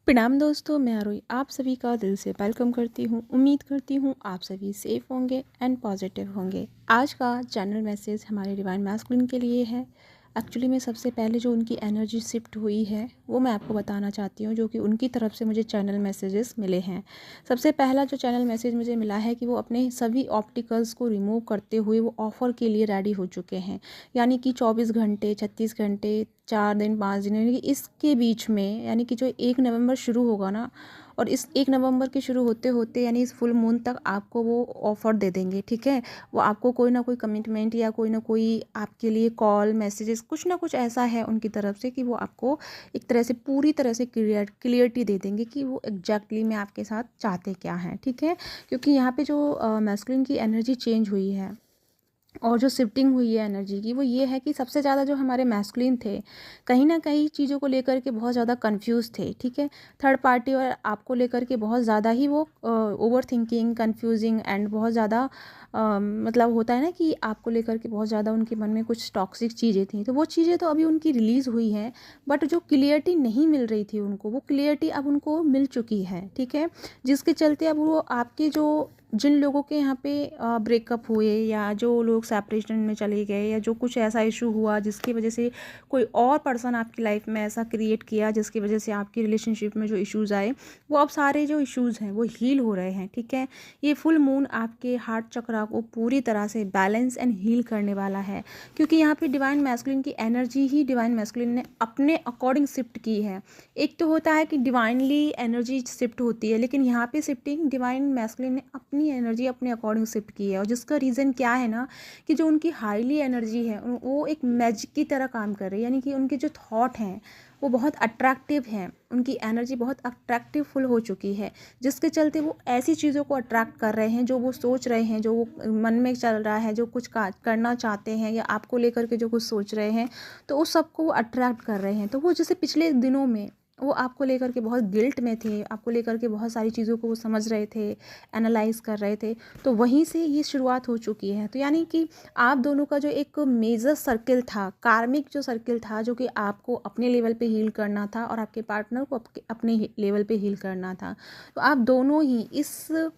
प्रणाम दोस्तों, मैं आरोही आप सभी का दिल से वेलकम करती हूँ। उम्मीद करती हूँ आप सभी सेफ होंगे एंड पॉजिटिव होंगे। आज का चैनल मैसेज हमारे डिवाइन मैस्कुलिन के लिए है। एक्चुअली में सबसे पहले जो उनकी एनर्जी शिफ्ट हुई है वो मैं आपको बताना चाहती हूँ, जो कि उनकी तरफ से मुझे चैनल मैसेजेस मिले हैं। सबसे पहला जो चैनल मैसेज मुझे मिला है कि वो अपने सभी ऑप्टिकल्स को रिमूव करते हुए वो ऑफ़र के लिए रेडी हो चुके हैं। यानी कि 24 घंटे, 36 घंटे, 4 दिन, 5 दिन, यानी कि इसके बीच में, यानी कि जो 1 नवंबर शुरू होगा ना, और इस 1 नवंबर के शुरू होते होते यानी इस फुल मून तक आपको वो ऑफ़र दे देंगे, ठीक है। वो आपको कोई ना कोई कमिटमेंट या कोई ना कोई आपके लिए कॉल, मैसेजेस, कुछ ना कुछ ऐसा है उनकी तरफ से कि वो आपको एक तरह से पूरी तरह से क्लियरिटी दे देंगे कि वो एग्जैक्टली में आपके साथ चाहते क्या हैं, ठीक है। क्योंकि यहाँ पे जो मैस्कुलिन की एनर्जी चेंज हुई है और जो शिफ्टिंग हुई है एनर्जी की, वो ये है कि सबसे ज़्यादा जो हमारे मैस्कुलिन थे, कहीं ना कहीं चीज़ों को लेकर के बहुत ज़्यादा कंफ्यूज थे, ठीक है। थर्ड पार्टी और आपको लेकर के बहुत ज़्यादा ही वो ओवर थिंकिंग, कंफ्यूजिंग एंड बहुत ज़्यादा मतलब होता है ना कि आपको लेकर के बहुत ज़्यादा उनके मन में कुछ टॉक्सिक चीज़ें थी। तो वो चीज़ें तो अभी उनकी रिलीज़ हुई हैं, बट जो क्लियरिटी नहीं मिल रही थी उनको, वो क्लियरिटी अब उनको मिल चुकी है, ठीक है। जिसके चलते अब वो आपके जो जिन लोगों के यहाँ पे ब्रेकअप हुए, या जो लोग सेपरेशन में चले गए, या जो कुछ ऐसा इशू हुआ जिसकी वजह से कोई और पर्सन आपकी लाइफ में ऐसा क्रिएट किया जिसकी वजह से आपकी रिलेशनशिप में जो इश्यूज़ आए, वो अब सारे जो इश्यूज़ हैं वो हील हो रहे हैं, ठीक है। ये फुल मून आपके हार्ट चक्रा को पूरी तरह से बैलेंस एंड हील करने वाला है, क्योंकि यहाँ पे डिवाइन मैस्कुलिन की एनर्जी ही डिवाइन मैस्कुलिन ने अपने अकॉर्डिंग शिफ्ट की है। एक तो होता है कि डिवाइनली एनर्जी शिफ्ट होती है, लेकिन यहाँ पे शिफ्टिंग डिवाइन मैस्कुलिन ने अपनी एनर्जी अपने अकॉर्डिंग शिफ्ट की है। और जिसका रीज़न क्या है ना, कि जो उनकी हाईली एनर्जी है वो एक मैजिक की तरह काम कर रही है। यानी कि उनके जो थॉट हैं वो बहुत अट्रैक्टिव हैं, उनकी एनर्जी बहुत अट्रैक्टिव फुल हो चुकी है, जिसके चलते वो ऐसी चीज़ों को अट्रैक्ट कर रहे हैं जो वो सोच रहे हैं, जो वो मन में चल रहा है, जो कुछ करना चाहते हैं, या आपको लेकर के जो कुछ सोच रहे हैं, तो उस सबको वो अट्रैक्ट कर रहे हैं। तो वो जैसे पिछले दिनों में वो आपको लेकर के बहुत गिल्ट में थे, आपको लेकर के बहुत सारी चीज़ों को वो समझ रहे थे, एनालाइज कर रहे थे, तो वहीं से ये शुरुआत हो चुकी है। तो यानी कि आप दोनों का जो एक मेजर सर्किल था, कार्मिक जो सर्किल था, जो कि आपको अपने लेवल पे हील करना था और आपके पार्टनर को अपने लेवल पे हील करना था, तो आप दोनों ही इस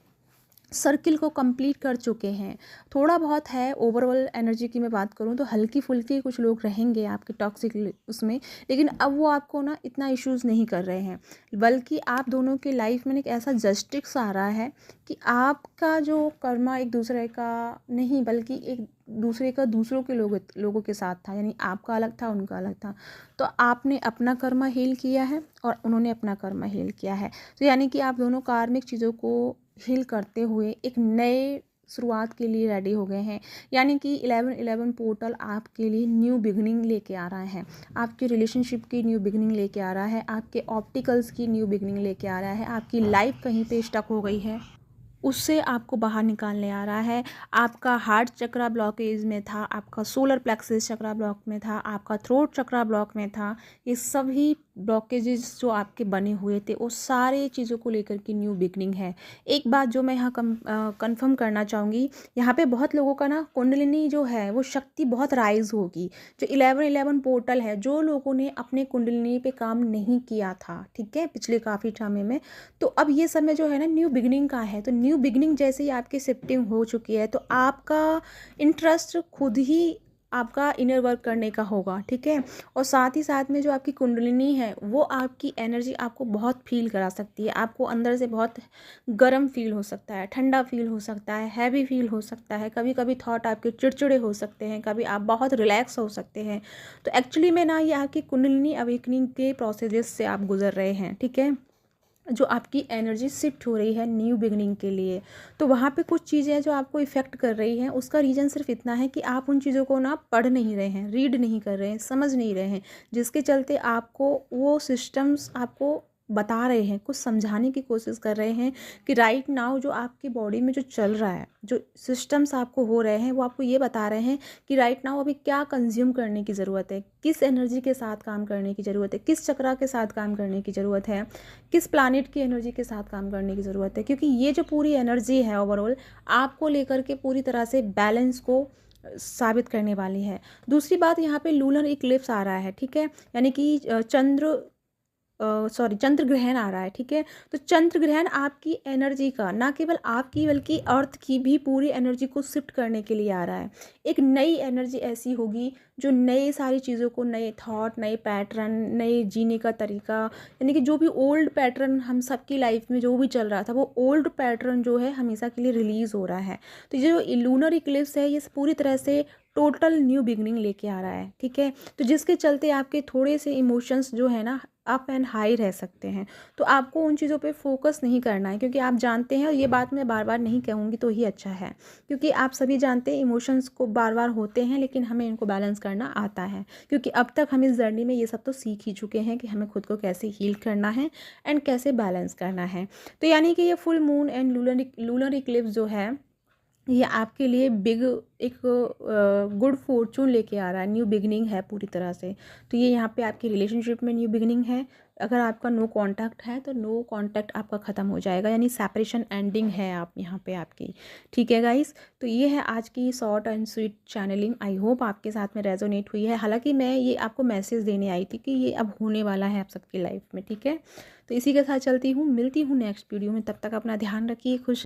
सर्किल को कंप्लीट कर चुके हैं। थोड़ा बहुत है, ओवरऑल एनर्जी की मैं बात करूँ तो हल्की फुल्की कुछ लोग रहेंगे आपके टॉक्सिक उसमें, लेकिन अब वो आपको ना इतना इश्यूज़ नहीं कर रहे हैं, बल्कि आप दोनों के लाइफ में एक ऐसा जस्टिस आ रहा है कि आपका जो कर्मा एक दूसरे का नहीं, बल्कि एक दूसरे का दूसरों के लोगों के साथ था। यानी आपका अलग था, उनका अलग था, तो आपने अपना कर्मा हील किया है और उन्होंने अपना कर्मा हील किया है। तो यानी कि आप दोनों कार्मिक चीज़ों को हील करते हुए एक नए शुरुआत के लिए रेडी हो गए हैं। यानी कि 11-11 पोर्टल आपके लिए न्यू बिगनिंग लेके आ रहा है, आपके रिलेशनशिप की न्यू बिगनिंग लेके आ रहा है, आपके ऑप्टिकल्स की न्यू बिगनिंग लेके आ रहा है। आपकी लाइफ कहीं पे स्टक हो गई है, उससे आपको बाहर निकालने आ रहा है। आपका हार्ट चक्रा ब्लॉकेज में था, आपका सोलर प्लेक्सस चक्रा ब्लॉक में था, आपका थ्रोट चक्रा ब्लॉक में था। ये सभी ब्लॉकेजेस जो आपके बने हुए थे, वो सारे चीज़ों को लेकर की न्यू बिगनिंग है। एक बात जो मैं यहाँ कंफर्म करना चाहूँगी, यहाँ पे बहुत लोगों का ना कुंडलिनी जो है वो शक्ति बहुत राइज होगी। जो 11-11 पोर्टल है, जो लोगों ने अपने कुंडलिनी पे काम नहीं किया था, ठीक है, पिछले काफ़ी समय में, तो अब ये समय जो है ना न्यू बिगनिंग का है। तो न्यू बिगनिंग जैसे ही आपकी शिफ्टिंग हो चुकी है, तो आपका इंटरेस्ट खुद ही आपका इनर वर्क करने का होगा, ठीक है। और साथ ही साथ में जो आपकी कुंडलिनी है वो आपकी एनर्जी आपको बहुत फील करा सकती है। आपको अंदर से बहुत गर्म फील हो सकता है, ठंडा फील हो सकता है, हैवी फील हो सकता है, कभी कभी थॉट आपके चिड़चिड़े हो सकते हैं, कभी आप बहुत रिलैक्स हो सकते हैं। तो एक्चुअली में ना, ये आपकी कुंडलिनी अवेकनिंग के प्रोसेस से आप गुजर रहे हैं, ठीक है। जो आपकी एनर्जी शिफ्ट हो रही है न्यू बिगनिंग के लिए, तो वहाँ पे कुछ चीज़ें जो आपको इफ़ेक्ट कर रही हैं, उसका रीज़न सिर्फ इतना है कि आप उन चीज़ों को ना पढ़ नहीं रहे हैं, रीड नहीं कर रहे हैं, समझ नहीं रहे हैं, जिसके चलते आपको वो सिस्टम्स आपको बता रहे हैं, कुछ समझाने की कोशिश कर रहे हैं कि राइट नाउ जो आपकी बॉडी में जो चल रहा है, जो सिस्टम्स आपको हो रहे हैं, वो आपको ये बता रहे हैं कि राइट नाउ अभी क्या कंज्यूम करने की ज़रूरत है, किस एनर्जी के साथ काम करने की ज़रूरत है, किस चक्रा के साथ काम करने की ज़रूरत है, किस प्लानिट की एनर्जी के साथ काम करने की ज़रूरत है। क्योंकि ये जो पूरी एनर्जी है ओवरऑल आपको लेकर के पूरी तरह से बैलेंस को साबित करने वाली है। दूसरी बात, यहाँ पे लूनर इक्लिप्स आ रहा है, ठीक है। यानी कि चंद्र सॉरी चंद्र ग्रहण आ रहा है, ठीक है। तो चंद्र ग्रहण आपकी एनर्जी का, ना केवल आपकी बल्कि अर्थ की भी पूरी एनर्जी को शिफ्ट करने के लिए आ रहा है। एक नई एनर्जी ऐसी होगी जो नए सारी चीज़ों को, नए थॉट, नए पैटर्न, नए जीने का तरीका, यानी कि जो भी ओल्ड पैटर्न हम सबकी लाइफ में जो भी चल रहा था, वो ओल्ड पैटर्न जो है हमेशा के लिए रिलीज़ हो रहा है। तो ये जो लूनर इक्लिप्स है, ये पूरी तरह से टोटल न्यू बिगनिंग लेके आ रहा है, ठीक है। तो जिसके चलते आपके थोड़े से इमोशंस जो है ना अप एंड हाई रह सकते हैं। तो आपको उन चीज़ों पे फोकस नहीं करना है, क्योंकि आप जानते हैं, और ये बात मैं बार बार नहीं कहूँगी तो ही अच्छा है, क्योंकि आप सभी जानते हैं इमोशंस को बार बार होते हैं, लेकिन हमें इनको बैलेंस करना आता है, क्योंकि अब तक हम इस जर्नी में ये सब तो सीख ही चुके हैं कि हमें खुद को कैसे हील करना है एंड कैसे बैलेंस करना है। तो यानी कि ये full moon and lunar Eclipse जो है, ये आपके लिए बिग एक गुड फॉर्चून लेके आ रहा है, न्यू बिगनिंग है पूरी तरह से। तो ये यहाँ पे आपकी रिलेशनशिप में न्यू बिगनिंग है। अगर आपका नो कांटेक्ट है तो नो कांटेक्ट आपका ख़त्म हो जाएगा, यानी सेपरेशन एंडिंग है आप यहाँ पे आपकी, ठीक है गाइस। तो ये है आज की short and sweet channelling. I hope आपके साथ में रेजोनेट हुई है। हालांकि मैं ये आपको मैसेज देने आई थी कि ये अब होने वाला है आप सबकी लाइफ में, ठीक है। तो इसी के साथ चलती हूँ, मिलती हूँ नेक्स्ट वीडियो में। तब तक अपना ध्यान रखिए, खुश